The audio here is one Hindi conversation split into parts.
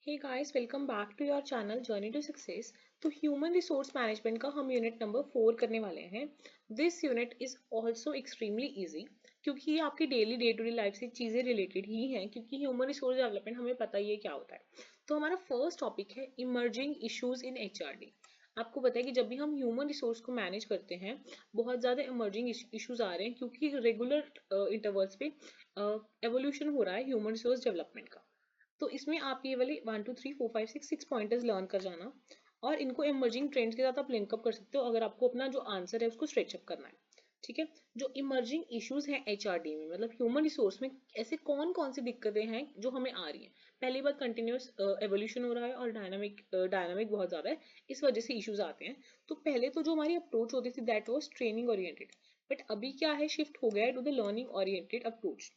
Hey guys, welcome back to your channel journey to success. तो ह्यूमन रिसोर्स मैनेजमेंट का हम यूनिट नंबर 4 करने वाले हैं। This unit is also extremely easy क्योंकि ये आपकी daily day to day life से चीज़ें रिलेटेड ही हैं, क्योंकि ह्यूमन रिसोर्स डेवलपमेंट हमें पता ही है क्या होता है। तो हमारा फर्स्ट टॉपिक है इमर्जिंग इश्यूज इन एचआरडी। आपको पता है कि जब भी हम ह्यूमन रिसोर्स को मैनेज करते हैं, बहुत ज़्यादा इमर्जिंग इश्यूज आ रहे हैं क्योंकि रेगुलर इंटरवल्स पे एवोल्यूशन हो रहा है ह्यूमन रिसोर्स डेवलपमेंट का। तो इसमें आप ये वाले 1 2 3 4 5 6 पॉइंटर्स लर्न कर जाना और इनको इमर्जिंग ट्रेंड्स के साथ आप लिंकअप कर सकते हो अगर आपको अपना जो आंसर है उसको स्ट्रेचअप करना है। ठीक है। जो इमर्जिंग इश्यूज हैं एचआरडी में, मतलब ह्यूमन रिसोर्स में, ऐसे कौन कौन सी दिक्कतें हैं जो हमें आ रही हैं। पहली बात, कंटिन्यूस एवोल्यूशन हो रहा है और डायनामिक बहुत ज्यादा है, इस वजह से इश्यूज आते हैं। तो पहले तो जो हमारी अप्रोच होती थी that was training oriented, but अभी क्या है, शिफ्ट हो गया है to the learning oriented approach.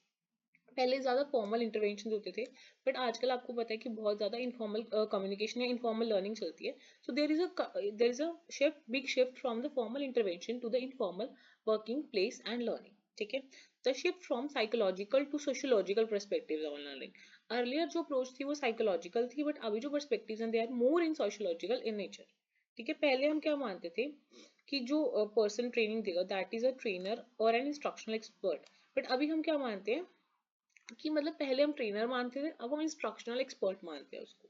पहले ज्यादा फॉर्मल इंटरवेंशन होते थे, बट आजकल आपको पता है कि बहुत ज्यादा इनफॉर्मल कम्युनिकेशन या इनफॉर्मल लर्निंग चलती है। So there is a shift, big shift from the formal intervention to the informal working place and learning. ठीक है। The shift from psychological to sociological perspective on learning. Earlier जो अप्रोच थी वो साइकोलॉजिकल थी, बट अभी जो परस्पेक्टिव हैं they are more in sociological in nature. ठीक है। पहले हम क्या मानते थे कि जो पर्सन ट्रेनिंग देगा दैट इज अ ट्रेनर और एन इंस्ट्रक्शनल एक्सपर्ट, बट अभी हम क्या मानते हैं कि मतलब पहले हम ट्रेनर मानते थे, अब हम इंस्ट्रक्शनल एक्सपर्ट मानते हैं उसको।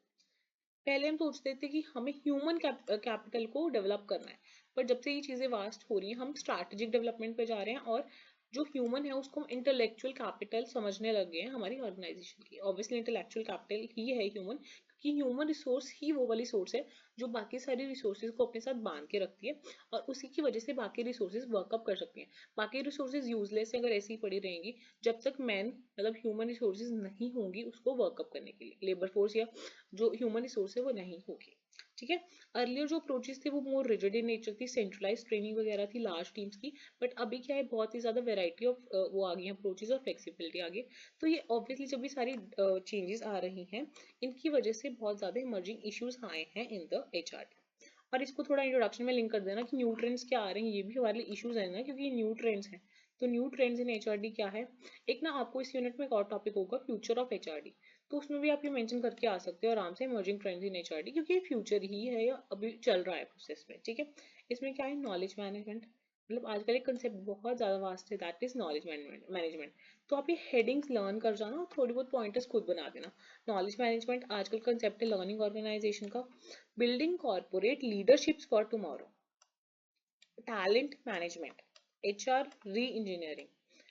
पहले हम सोचते थे कि हमें ह्यूमन कैपिटल को डेवलप करना है, पर जब से ये चीजें वास्ट हो रही हैं हम स्ट्रैटेजिक डेवलपमेंट पे जा रहे हैं और जो ह्यूमन है उसको हम इंटेलेक्चुअल कैपिटल समझने लग गए हैं हमारी ऑर्गेनाइजेशन की। ऑब्वियसली इंटेलेक्चुअल कैपिटल ही है ह्यूमन, क्योंकि ह्यूमन रिसोर्स ही वो वाली सोर्स है जो बाकी सारी रिसोर्सेज को अपने साथ बांध के रखती है और उसी की वजह से बाकी रिसोर्सेज वर्कअप कर सकती हैं। बाकी रिसोर्सेज यूजलेस है अगर ऐसी ही पड़ी रहेंगी, जब तक मैन मतलब ह्यूमन रिसोर्सेज नहीं होंगी उसको वर्कअप करने के लिए, लेबर फोर्स या जो ह्यूमन रिसोर्स है वो नहीं होगी। ठीक है। अर्लियर जो अप्रोचेस थे वो मोर रिजिड इन नेचर थी, सेंट्रलाइज ट्रेनिंग वगैरह थी लार्ज टीम्स की, बट अभी क्या है, बहुत ही ज्यादा वेराइटी ऑफ वो आ गई है अप्रोचेस और फ्लेक्सिबिलिटी आ गई। तो ये ऑब्वियसली जब भी सारी चेंजेस आ रही हैं, इनकी वजह से बहुत ज्यादा इमर्जिंग इश्यूज आए हैं इन द एचआर। और इसको थोड़ा इंट्रोडक्शन में लिंक कर देना कि न्यू ट्रेंड्स क्या आ रहे हैं, ये भी हमारे लिए इश्यूज है ना, क्योंकि ये न्यू ट्रेंड्स हैं। तो न्यू ट्रेंड्स इन एचआरडी क्या है। एक ना आपको इस यूनिट में एक और टॉपिक होगा, फ्यूचर ऑफ एचआरडी। तो उसमें भी आप ये मेंशन करके आ सकते हो आराम से, इमर्जिंग ट्रेंड्स इन एचआरडी, क्योंकि ये फ्यूचर ही है या अभी चल रहा है प्रोसेस में। ठीक है। इसमें क्या है, नॉलेज मैनेजमेंट, मतलब आजकल एक कंसेप्ट बहुत ज्यादा वास्ट है दैट इज नॉलेज मैनेजमेंट। तो आप ये हेडिंग्स लर्न कर जाना और थोड़ी बहुत पॉइंटर्स खुद बना देना। नॉलेज मैनेजमेंट आजकल कंसेप्ट है लर्निंग ऑर्गेनाइजेशन का। Building corporate leaderships for tomorrow, talent management, HR री इंजीनियरिंग,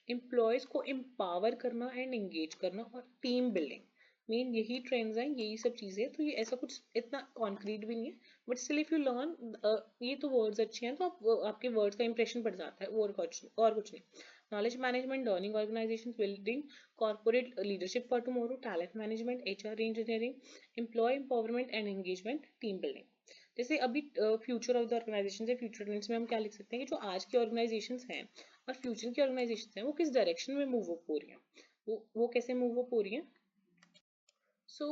एम्प्लॉयज को एम्पावर करना एंड एंगेज करना, और टीम बिल्डिंग। मेन यही ट्रेंड्स हैं, यही सब चीजें। तो ये ऐसा कुछ इतना कॉन्क्रीट भी नहीं है, but still if you learn, ये तो वर्ड्स अच्छे हैं तो आपके वर्ड्स का इंप्रेशन पड़ जाता है, और कुछ नहीं। Knowledge management, learning organisation, building corporate leadership for tomorrow, talent management, HR engineering, employ empowerment and engagement, team building. जैसे अभी फ्यूचर ऑफ द ऑर्गेनाइजेशन है, फ्यूचर ट्रेंड्स में हम क्या लिख सकते हैं कि जो आज की ऑर्गेनाइजेशन हैं और फ्यूचर की ऑर्गेनाइजेशन हैं वो किस डायरेक्शन में मूव अप हो रही हैं, वो कैसे मूव अप हो रही हैं। सो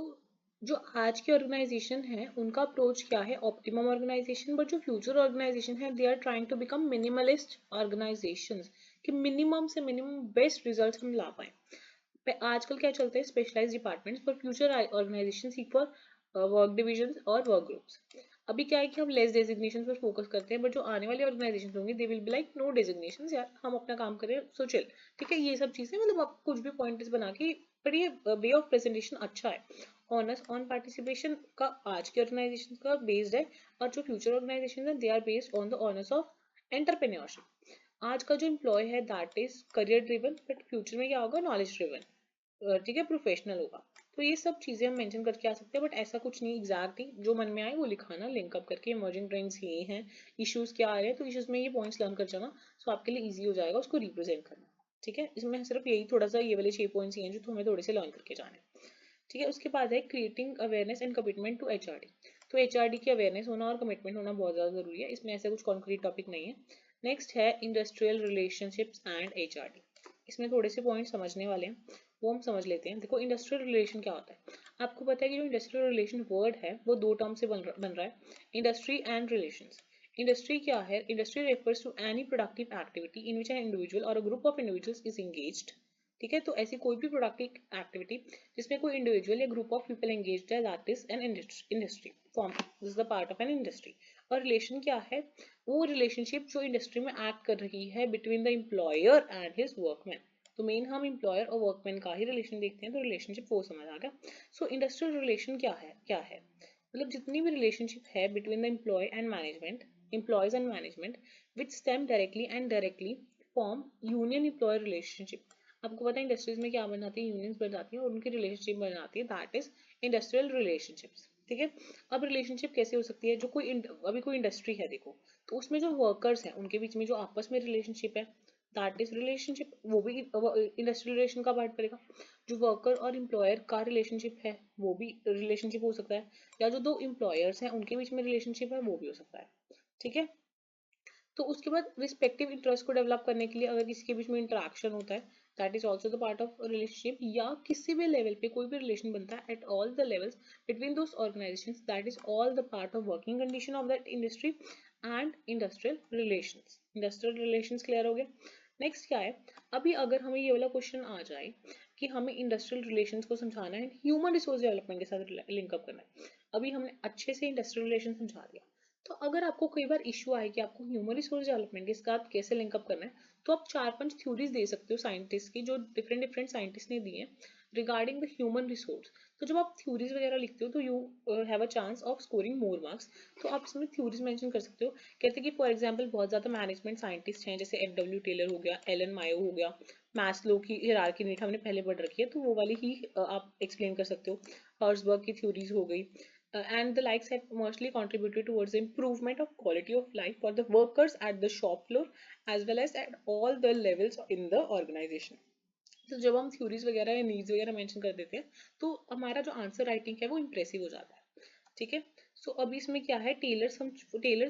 जो आज की ऑर्गेनाइजेशन है उनका अप्रोच क्या है, ऑप्टिमम ऑर्गेनाइजेशन, बट जो फ्यूचर ऑर्गेनाइजेशन है they are trying to become minimalist organisations, कि मिनिमम से मिनिमम बेस्ट रिजल्ट हम ला पाए। आजकल क्या चलता है, स्पेशलाइज डिपार्टमेंट्स, पर future organisation seek for work division और वर्क ग्रुप्स। अभी क्या है कि हम लेस डेजिग्नेशन पर फोकस करते हैं, बट जो आने वाली ऑर्गेनाइजेशन होंगी they will be like no designation यार, हम अपना काम करें सो चिल। ठीक है। ये सब चीजें मतलब आप कुछ भी पॉइंट्स बना के, पर ये वे ऑफ प्रेजेंटेशन अच्छा है। ऑनर्स ऑन पार्टिसिपेशन का आज के ऑर्गेनाइजेशन का बेस्ड है, और जो फ्यूचर ऑर्गेनाइजेशन है they are based on the owners of entrepreneurship. आज का जो एम्प्लॉय है that is career driven, but future में क्या होगा, नॉलेज ड्रिवन। ठीक है, प्रोफेशनल होगा। तो ये सब चीजें हम मेंशन करके आ सकते हैं, बट ऐसा कुछ नहीं एग्जैक्टली जो मन में आए वो लिखाना, लिंकअप करके इमर्जिंग ट्रेंड्स ये हैं, इश्यूज क्या आ रहे हैं, तो इश्यूज में ये पॉइंट्स लर्न कर जाना, सो आपके लिए इजी हो जाएगा उसको रिप्रेजेंट करना। ठीक है। इसमें सिर्फ यही थोड़ा सा, ये वाले 6 पॉइंट्स ही हैं जो हमें थोड़े से लर्न करके जाने हैं। ठीक है। उसके बाद है creating awareness and commitment to HRD. तो एचआरडी की अवेयरनेस होना और कमिटमेंट होना बहुत ज्यादा जरूरी है, इसमें ऐसा कुछ कॉन्क्रीट टॉपिक नहीं है। नेक्स्ट है इंडस्ट्रियल रिलेशनशिप्स एंड एचआरडी। इसमें थोड़े से पॉइंट समझने वाले हैं, वो हम समझ लेते हैं। देखो, इंडस्ट्रियल रिलेशन क्या होता है। आपको पता है कि जो इंडस्ट्रियल रिलेशन वर्ड है वो दो टर्म से बन रहा है, इंडस्ट्री एंड रिलेशंस। इंडस्ट्री क्या है, industry refers to any productive activity in which an individual or a group of individuals is engaged ठीक है, तो ऐसी कोई भी प्रोडक्टिव एक्टिविटी जिसमें कोई इंडिविजुअल या ग्रुप ऑफ पीपल एंगेज्ड है, that is an industry form, this is the part of an industry. और रिलेशन क्या है? वो रिलेशनशिप जो इंडस्ट्री में एक्ट कर रही है between the employer and his workman. तो मेन हम एम्प्लॉयर और वर्कमैन का ही रिलेशन देखते हैं, तो रिलेशनशिप वो समझ आ गया। सो इंडस्ट्रियल रिलेशन क्या है मतलब जितनी भी रिलेशनशिप है between the employees and management which stem directly and directly form union employer relationship. आपको पता है इंडस्ट्रीज में क्या बन जाती है, यूनियंस बन जाती है और उनकी रिलेशनशिप बन जाती है, दैट इज इंडस्ट्रियल रिलेशनशिप्स। ठीक है, अब रिलेशनशिप कैसे हो सकती है? जो कोई अभी कोई इंडस्ट्री है देखो, तो उसमें जो वर्कर्स हैं उनके बीच में जो आपस में रिलेशनशिप है, दैट इज रिलेशनशिप, वो भी इंडस्ट्रियल रिलेशन का पार्ट पड़ेगा। जो वर्कर और एम्प्लॉयर का रिलेशनशिप है वो भी रिलेशनशिप हो सकता है, या जो दो एम्प्लॉयर्स हैं उनके बीच में रिलेशनशिप है वो भी हो सकता है। ठीक है, तो उसके बाद रिस्पेक्टिव इंटरेस्ट को डेवलप करने के लिए अगर किसी के बीच में इंटरेक्शन होता है, that is also the part of relationship. या किसी भी लेवल पे कोई भी रिलेशन बनता है at all the levels between those organisations, that is all the part of working condition of that industry and industrial relations. Industrial relations clear हो गया। नेक्स्ट क्या है? अभी अगर हमें ये वाला क्वेश्चन आ जाए कि हमें इंडस्ट्रियल रिलेशंस को समझाना है ह्यूमन रिसोर्स डेवलपमेंट के साथ लिंकअप करना है। अभी हमने अच्छे से इंडस्ट्रियल रिलेशन समझा दिया, तो अगर आपको कई बार इश्यू आए कि आपको ह्यूमन रिसोर्स डेवलपमेंट के साथ कैसे लिंकअप करना है, तो आप 4-5 थ्योरीज दे सकते हो साइंटिस्ट की, जो डिफरेंट डिफरेंट साइंटिस्ट ने दी है रिगार्डिंग द ह्यूमन रिसोर्स। तो जब आप थ्योरीज वगैरह लिखते हो तो you have a chance of scoring more marks. तो आप इसमें थ्योरीज मेंशन कर सकते हो। कहते हैं कि फॉर एग्जांपल बहुत ज्यादा मैनेजमेंट साइंटिस्ट हैं, जैसे एफ डब्ल्यू टेलर हो गया, एलन मायो हो गया, मैस्लो की हायरार्की नीड हमने पहले पढ़ रखी है, तो वो वाली ही आप एक्सप्लेन कर सकते हो। हर्ट्जबर्ग की थ्योरीज हो गई, and the likes have mostly contributed towards the improvement of quality of life for the workers at the shop floor as well as at all the levels in the organization. तो जब हम थ्योरीज वगैरह या नीड्स वगैरह मेंशन कर देते हैं तो हमारा जो आंसर राइटिंग है वो इंप्रेसिव हो जाता है। ठीक है, सो अभी इसमें क्या है, Taylor's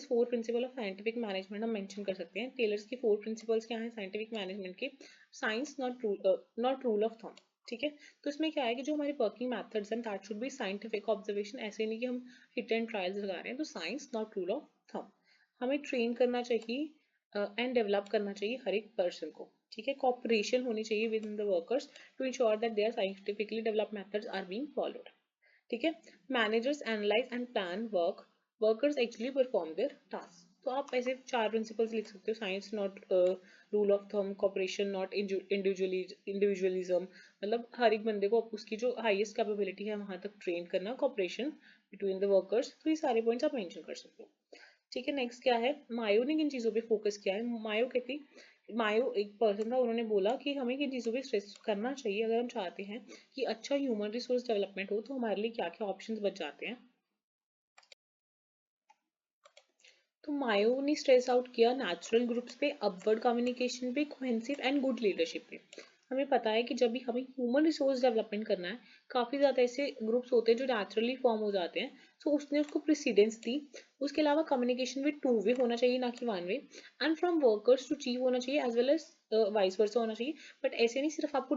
4 principle of scientific management हम मेंशन कर सकते हैं। टेलर्स की 4 प्रिंसिपल्स क्या है साइंटिफिक मैनेजमेंट के? Science not rule of thumb. ठीक है, तो इसमें क्या है कि जो हमारे वर्किंग मेथड्स हैं that should be scientific observation, ऐसे नहीं कि हम हिट एंड ट्रायल्स लगा रहे हैं। तो science not rule of thumb, हमें ट्रेन करना चाहिए एंड डेवलप करना चाहिए हर एक पर्सन को। ठीक है, कॉपरेशन होनी चाहिए within the workers to ensure that their scientifically developed methods are being followed. ठीक है, managers analyse and plan work, workers actually perform their task. तो आप ऐसे 4 प्रिंसिपल्स लिख सकते हो, science not rule of thumb, cooperation not individualism, मतलब हर एक बंदे को उसकी जो हाईएस्ट कैपेबिलिटी है वहां तक ट्रेन करना, कॉपरेशन बिटवीन द वर्कर्स। तो ये सारे पॉइंट्स आप मेंशन कर सकते हो। ठीक है, नेक्स्ट क्या है, मायो ने किन चीजों पे फोकस किया है? मायो एक पर्सन था, उन्होंने बोला कि हमें किन चीजों पे स्ट्रेस करना चाहिए अगर हम चाहते हैं कि अच्छा ह्यूमन रिसोर्स डेवलपमेंट हो, तो हमारे लिए क्या क्या ऑप्शंस बच जाते हैं। तो मायो ने स्ट्रेस आउट किया नेचुरल ग्रुप्स पे, अपवर्ड कम्युनिकेशन पे, कोहेसिव एंड गुड लीडरशिप पे। हमें पता है कि जब भी हमें ह्यूमन रिसोर्स डेवलपमेंट करना है, काफी ज्यादा ऐसे ग्रुप्स होते हैं जो नेचुरली फॉर्म हो जाते हैं, तो उसने उसको प्रेसिडेंस दी। उसके अलावा कम्युनिकेशन भी 2 वे होना चाहिए, ना कि 1 way, and from workers to chief होना चाहिए as well as vice versa होना चाहिए। बट ऐसे नहीं सिर्फ आपको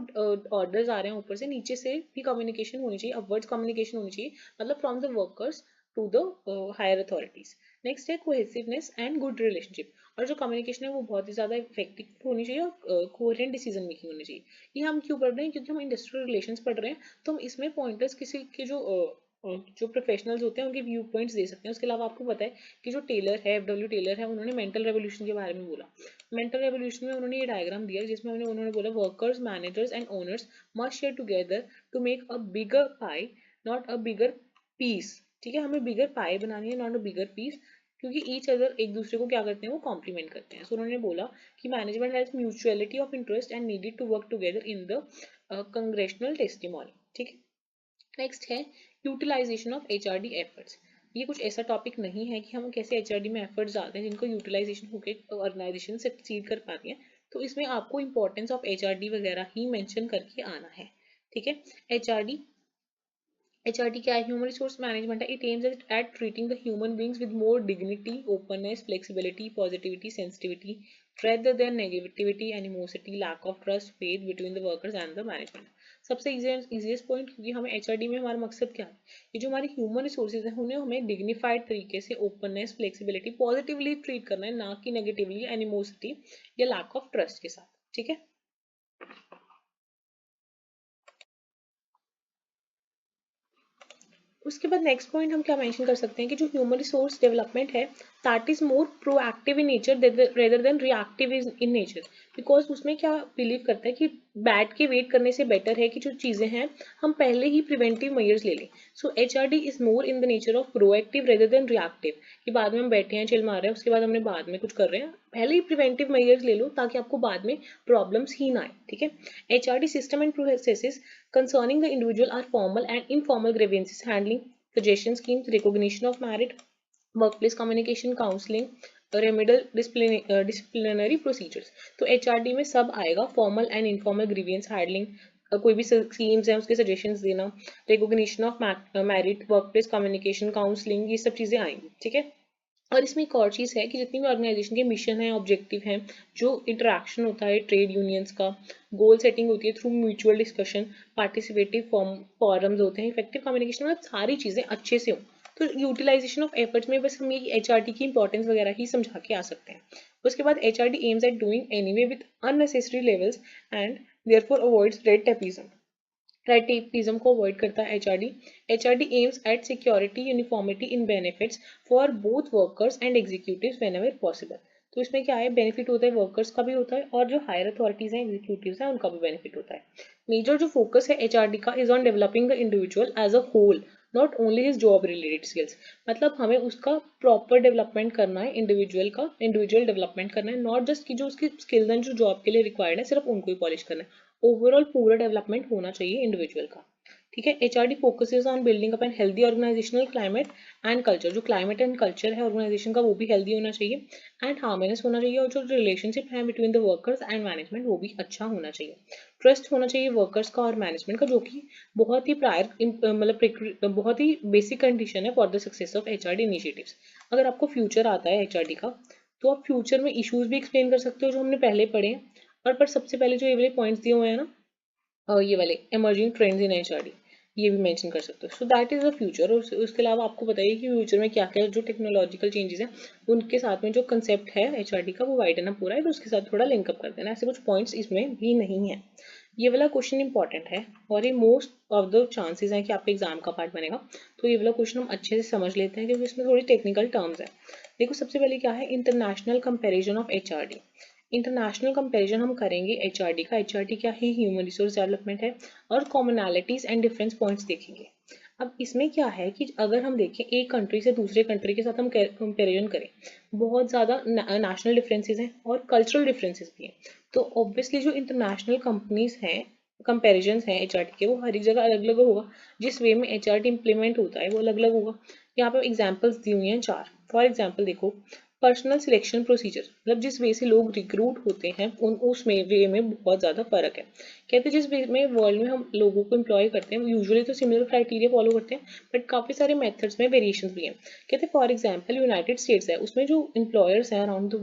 ऑर्डर्स आ रहे हैं ऊपर से, नीचे से भी कम्युनिकेशन होनी चाहिए, अपवर्ड्स कम्युनिकेशन होनी चाहिए, मतलब from the workers to the higher authorities. Next है कोहेसिवनेस एंड गुड रिलेशनशिप, और जो कम्युनिकेशन है वो बहुत ही ज्यादा इफेक्टिव होनी चाहिए और कोहेरेंट डिसीजन मेकिंग होनी चाहिए। ये हम क्यों पढ़ रहे हैं? क्योंकि हम इंडस्ट्रियल रिलेशंस पढ़ रहे हैं, तो हम इसमें पॉइंटर्स किसी के जो प्रोफेशनल्स होते हैं उनके व्यू पॉइंट्स दे सकते हैं। उसके अलावा आपको पता है कि जो टेलर है, एफ डब्ल्यू टेलर है, उन्होंने मेंटल रेवोल्यूशन के बारे में बोला। मेंटल रेवोल्यूशन में उन्होंने ये डायग्राम दिया जिसमें उन्होंने बोला workers, managers and owners must share together to make a bigger pie, not a bigger piece. ठीक है, हमें बिगर पाई बनानी है, नॉट अ बिगर पीस, क्योंकि ईच अदर एक दूसरे को क्या करते हैं, वो कॉम्प्लीमेंट करते हैं। सो उन्होंने बोला कि management has mutuality of interest and needed to work together in the congressional testimony. ठीक है, नेक्स्ट है यूटिलाइजेशन ऑफ एचआरडी एफर्ट्स। ये कुछ ऐसा टॉपिक नहीं है कि हम कैसे एचआरडी में एफर्ट्स डालते हैं जिनको यूटिलाइजेशन होकर ऑर्गेनाइजेशन सक्सीड कर पाती है। तो इसमें आपको इंपॉर्टेंस ऑफ एचआरडी वगैरह ही मेंशन करके आना है। ठीक है, एचआरडी HRD क्या है? ह्यूमन रिसोर्स मैनेजमेंट है। It aims at treating the human beings with more dignity, openness, flexibility, positivity, sensitivity rather than negativity, animosity, lack of trust, faith between the workers and the management. सबसे इजीएस्ट पॉइंट, क्योंकि हमें एचआरडी में हमारा मकसद क्या है, ये जो हमारी ह्यूमन रिसोर्सेज है उन्हें हमें डिग्निफाइड तरीके से, ओपननेस, फ्लेक्सिबिलिटी, पॉजिटिवली ट्रीट करना है, ना कि नेगेटिवली, एनिमोसिटी या लैक ऑफ ट्रस्ट के साथ। ठीक है, उसके बाद नेक्स्ट पॉइंट हम क्या मेंशन कर सकते हैं कि जो ह्यूमन रिसोर्स डेवलपमेंट है that is more proactive in nature rather than reactive in nature, because उसमें क्या बिलीव करता है कि बैठ के वेट करने से बेटर है कि जो चीज़ें हैं हम पहले ही प्रिवेंटिव मेजर्स ले लें। सो HRD is more in the nature of proactive rather than reactive, कि बाद में हम बैठे हैं चिल मार रहे हैं उसके बाद हमने बाद में कुछ कर रहे हैं, पहले ही प्रिवेंटिव मेजर्स ले लो ताकि आपको बाद में प्रॉब्लम्स ही ना आए। ठीक है, HRD system and processes concerning the individual are formal and informal grievances handling, suggestion schemes, recognition of merit, workplace communication, counseling, remedial disciplinary procedures। तो HRD में सब आएगा, formal and informal grievance handling, कोई भी स्कीम्स हैं उसके सजेशंस देना, recognition of merit, workplace communication, counselling, ये सब चीज़ें आएंगी। ठीक है, और इसमें एक और चीज़ है कि जितनी भी ऑर्गेनाइजेशन के मिशन है, ऑब्जेक्टिव हैं, जो इंटरेक्शन होता है ट्रेड यूनियंस का, गोल सेटिंग होती है through mutual discussion, participative forums होते हैं, इफेक्टिव कम्युनिकेशन, मतलब सारी चीज़ें अच्छे से हो। तो यूटिलाइजेशन ऑफ एफर्ट्स में बस हम ये HRD की इंपॉर्टेंस वगैरह ही समझा के आ सकते हैं। उसके बाद HRD aims at doing anyway with unnecessary levels and therefore avoids red tapism. Red tapism को अवॉइड करता है HRD। HRD aims at security uniformity in benefits for both workers and executives whenever possible. तो इसमें क्या है, बेनिफिट होता है वर्कर्स का भी होता है और जो हायर अथॉरिटीज हैं, एग्जीक्यूटिव्स हैं, उनका भी बेनिफिट होता है। मेजर जो फोकस है HRD का is on developing the individual as a whole, not only his job related skills. मतलब हमें उसका प्रॉपर डेवलपमेंट करना है, इंडिविजुअल का इंडिविजुअल डेवलपमेंट करना है, नॉट जस्ट कि जो उसकी स्किल्स हैं जो जॉब के लिए रिक्वायर्ड है सिर्फ उनको ही पॉलिश करना है। ओवरऑल पूरा डेवलपमेंट होना चाहिए इंडिविजुअल का। ठीक है, HRD focuses on building up an healthy organisational climate and culture. जो क्लाइमेट एंड कल्चर है ऑर्गेनाइजेशन का वो भी हेल्दी होना चाहिए एंड हार्मोनियस होना चाहिए, और जो रिलेशनशिप है between the workers and management वो भी अच्छा होना चाहिए। ट्रस्ट होना चाहिए वर्कर्स का और मैनेजमेंट का, जो कि बहुत ही मतलब बहुत ही बेसिक कंडीशन है for the success of HRD initiatives. अगर आपको फ्यूचर आता है HRD का तो आप फ्यूचर में इश्यूज भी एक्सप्लेन कर सकते हो जो हमने पहले पढ़े हैं, और पर सबसे पहले जो ये वाले पॉइंट्स दिए हुए हैं ना, ये वाले इमर्जिंग ट्रेंड्स इन HRD, ये भी मेंशन कर सकते हो। So that is the future. और उसके अलावा आपको बताइए कि फ्यूचर में क्या क्या जो टेक्नोलॉजिकल चेंजेस हैं उनके साथ में जो कंसेप्ट है HRD का वो वाइडन अप पूरा है, तो उसके साथ थोड़ा लिंकअप कर देना। ऐसे कुछ पॉइंट्स इसमें भी नहीं है। ये वाला क्वेश्चन इंपॉर्टेंट है और ये मोस्ट ऑफ द चांसेस हैं कि आपके एग्जाम का पार्ट बनेगा। तो ये वाला क्वेश्चन हम अच्छे से समझ लेते हैं क्योंकि इसमें थोड़ी टेक्निकल टर्म्स है। देखो सबसे पहले क्या है, international comparison of HRD। International comparison हम करेंगे HRD का। HRD क्या है, ह्यूमन रिसोर्स डेवलपमेंट है, और कॉमनैलिटीज एंड डिफरेंस पॉइंट्स देखेंगे। अब इसमें क्या है कि अगर हम देखें एक कंट्री से दूसरे कंट्री के साथ हम कंपैरिजन करें, बहुत ज़्यादा नेशनल डिफरेंसेस हैं और कल्चरल डिफरेंसेस भी हैं। तो ऑब्वियसली जो इंटरनेशनल कंपनीज हैं, कंपेरिजन हैं HRD के, वो हर एक जगह अलग अलग होगा। जिस वे में HRD इम्प्लीमेंट होता है वो अलग अलग होगा। यहाँ पे एग्जाम्पल्स दी हुई हैं 4। फॉर एग्जाम्पल देखो, पर्सनल सिलेक्शन प्रोसीजर, मतलब जिस वे से लोग रिक्रूट होते हैं उसमें वे में बहुत ज़्यादा फर्क है। कहते हैं जिस वे में वर्ल्ड में हम लोगों को एम्प्लॉय करते हैं यूजुअली तो सिमिलर क्राइटेरिया फॉलो करते हैं, बट काफ़ी सारे मेथड्स में वेरिएशंस भी हैं। कहते हैं फॉर एग्जांपल यूनाइटेड स्टेट्स है, उसमें जो एम्प्लॉयर्स हैं अराउंड द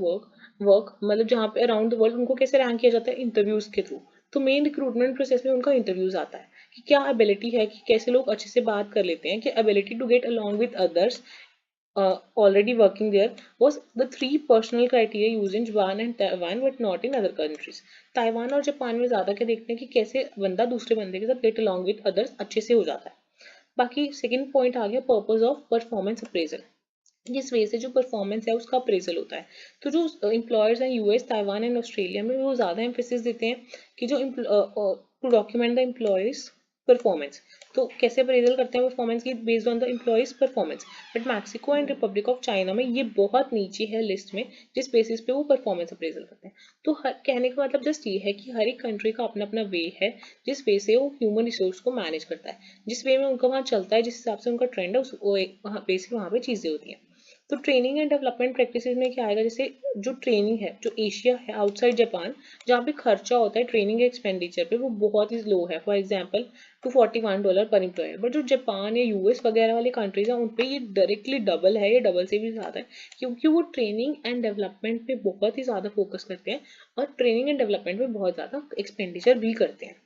वर्क मतलब जहाँ पे अराउंड द वर्ल्ड उनको कैसे रैंक किया जाता है, इंटरव्यूज के थ्रू। तो मेन रिक्रूटमेंट प्रोसेस में उनका इंटरव्यूज आता है कि क्या एबिलिटी है, कि कैसे लोग अच्छे से बात कर लेते हैं, कि ability to get along with others already working there was the three personal criteria used in Japan and Taiwan but not in other countries। Taiwan और जापान में ज़्यादा क्या देखते हैं कि कैसे बंदा दूसरे बंदे के साथ गेट अलॉन्ग विद अदर्स अच्छे से हो जाता है। बाकी सेकंड पॉइंट आ गया पर्पस ऑफ परफॉर्मेंस अप्रेजल। जिस वजह से जो परफॉर्मेंस है उसका अप्रेजल होता है। तो जो एम्प्लॉयर्स हैं US, ताइवान एंड ऑस्ट्रेलिया में वो ज़्यादा एम्फेसिस देते हैं कि जो to document the employee's performance. तो कैसे अप्रेजल करते हैं परफॉर्मेंस की, based on the employee's performance. But Mexico and Republic of China में ये बहुत नीचे है लिस्ट में, जिस बेसिस पे वो परफॉर्मेंस अप्रेजल करते हैं। तो कहने का मतलब जस्ट ये है कि हर एक कंट्री का अपना अपना वे है जिस वे से वो ह्यूमन रिसोर्स को मैनेज करता है, जिस वे में उनका वहाँ चलता है, जिस हिसाब से उनका ट्रेंड है उस वहाँ पे से वहाँ पे चीज़ें होती हैं। तो ट्रेनिंग एंड डेवलपमेंट प्रैक्टिसेस में क्या आएगा, जैसे जो ट्रेनिंग है जो एशिया है आउटसाइड जापान, जहाँ पे खर्चा होता है ट्रेनिंग एक्सपेंडिचर पे वो बहुत ही लो है। For example $241 per employer. But जो जापान या US वगैरह वाली कंट्रीज हैं उन पे ये डायरेक्टली डबल है, ये डबल से भी ज़्यादा है, क्योंकि वो ट्रेनिंग एंड डेवलपमेंट पे बहुत ही ज़्यादा फोकस करते हैं और ट्रेनिंग एंड डेवलपमेंट पे बहुत ज़्यादा एक्सपेंडिचर भी करते हैं।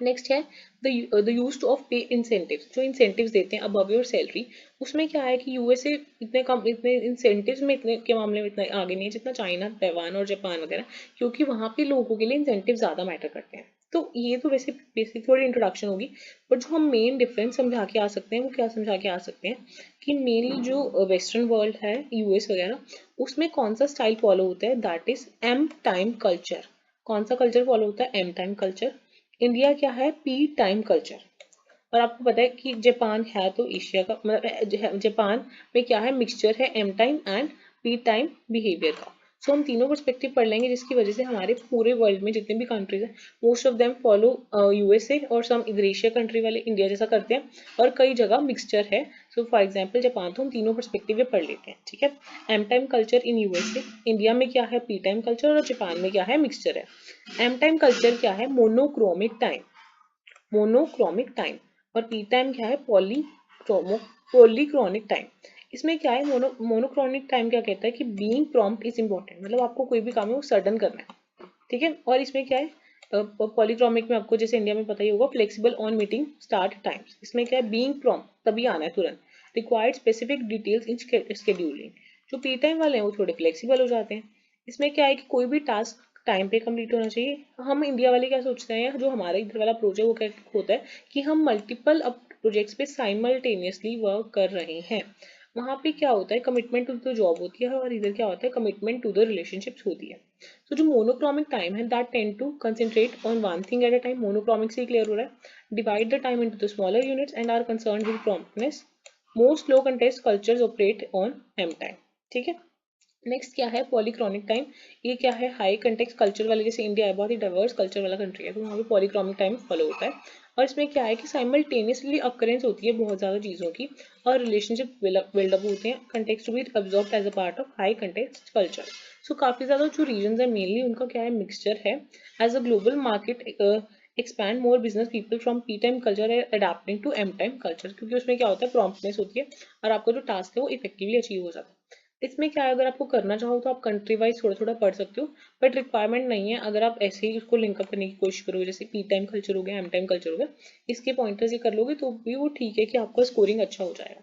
नेक्स्ट है द यूज ऑफ पे इंसेंटिव्स। जो इंसेंटिव्स देते हैं अबव योर सैलरी, उसमें क्या है कि USA इतने इंसेंटिव्स में इतने के मामले में इतना आगे नहीं है जितना चाइना, ताइवान और जापान वगैरह, क्योंकि वहाँ पे लोगों के लिए इंसेंटिव ज़्यादा मैटर करते हैं। तो ये तो वैसे बेसिक थोड़ी इंट्रोडक्शन होगी, बट जो हम मेन डिफरेंस समझा के आ सकते हैं वो क्या समझा के आ सकते हैं कि मेनली जो वेस्टर्न वर्ल्ड है, यूएस वगैरह, उसमें कौन सा स्टाइल फॉलो होता है, that is M time culture. कौन सा कल्चर फॉलो होता है, एम टाइम कल्चर। इंडिया क्या है, पी टाइम कल्चर। और आपको पता है कि जापान है तो एशिया का, मतलब जापान में क्या है, मिक्सचर है M time and P time behaviour का। सो हम तीनों पर्सपेक्टिव पढ़ लेंगे, जिसकी वजह से हमारे पूरे वर्ल्ड में जितने भी कंट्रीज हैं, most of them follow USA, और सम इधर एशिया कंट्री वाले इंडिया जैसा करते हैं, और कई जगह मिक्सचर है। सो फॉर एग्जाम्पल जापान, तो हम तीनों पर्सपेक्टिव में पढ़ लेते हैं, ठीक है। M time culture in USA, India में क्या है पी टाइम कल्चर, और जापान में क्या है, मिक्सचर है। एम टाइम कल्चर क्या है, मोनोक्रोमिक टाइम, मोनोक्रोमिक टाइम। और पी टाइम क्या है, पॉलीक्रोनिक टाइम। इसमें क्या है, मोनोक्रोनिक टाइम क्या कहता है कि बीइंग प्रॉम्प्ट इज इंपॉर्टेंट, मतलब आपको कोई भी काम है वो सडन करना है, ठीक है। और इसमें क्या है, पॉलीक्रोमिक में आपको जैसे इंडिया में पता ही होगा, flexible on meeting start times. इसमें क्या है, बीइंग प्रॉम्प्ट, तभी आना है तुरंत, required specific details in scheduling. जो पी टाइम वाले हैं वो थोड़े फ्लेक्सिबल हो जाते हैं। इसमें क्या है कि कोई भी टास्क टाइम पे कंप्लीट होना चाहिए। हम इंडिया वाले क्या सोचते हैं, जो हमारा इधर वाला प्रोजेक्ट वो क्या होता है कि हम मल्टीपल अब प्रोजेक्ट्स पे साइमल्टेनियसली वर्क कर रहे हैं। वहाँ पे क्या होता है, कमिटमेंट टू द जॉब होती है, और इधर क्या होता है, कमिटमेंट टू द रिलेशनशिप्स होती है। तो जो मोनोक्रोमिक टाइम है, that tend to concentrate on one thing at a time. Monochromic से क्लियर हो रहा है, divide the time into the smaller units and are concerned with promptness. Most low context cultures operate on M time, ठीक है। नेक्स्ट क्या है, पॉलीक्रॉनिक टाइम। ये क्या है, हाई कंटेक्स्ट कल्चर वाले, जैसे इंडिया है बहुत ही डाइवर्स कल्चर वाला कंट्री है, तो वहाँ पे पॉलीक्रॉनिक टाइम फॉलो होता है। और इसमें क्या है कि साइमल्टेनियसली अकरेंस होती है बहुत ज़्यादा चीज़ों की, और रिलेशनशिप बिल्डअप होते हैं, context to be absorb as a part of high context culture. So काफ़ी ज़्यादा जो रीजन है मेनली उनका क्या है, मिक्सचर है। As a global market expand, more business people from P time culture adapting to M time culture, क्योंकि उसमें क्या होता है, प्रॉम्प्टनेस होती है, और आपका जो टास्क है वो इफेक्टिवली अचीव हो जाता है। इसमें क्या है, अगर आपको करना चाहो तो आप कंट्री वाइज थोड़ा थोड़ा पढ़ सकते हो, बट रिक्वायरमेंट नहीं है। अगर आप ऐसे ही उसको लिंकअप करने की कोशिश करोगे, जैसे पी टाइम कल्चर हो गया, एम टाइम कल्चर हो गया, इसके पॉइंटर्स ही कर लोगे तो भी वो ठीक है कि आपका स्कोरिंग अच्छा हो जाएगा।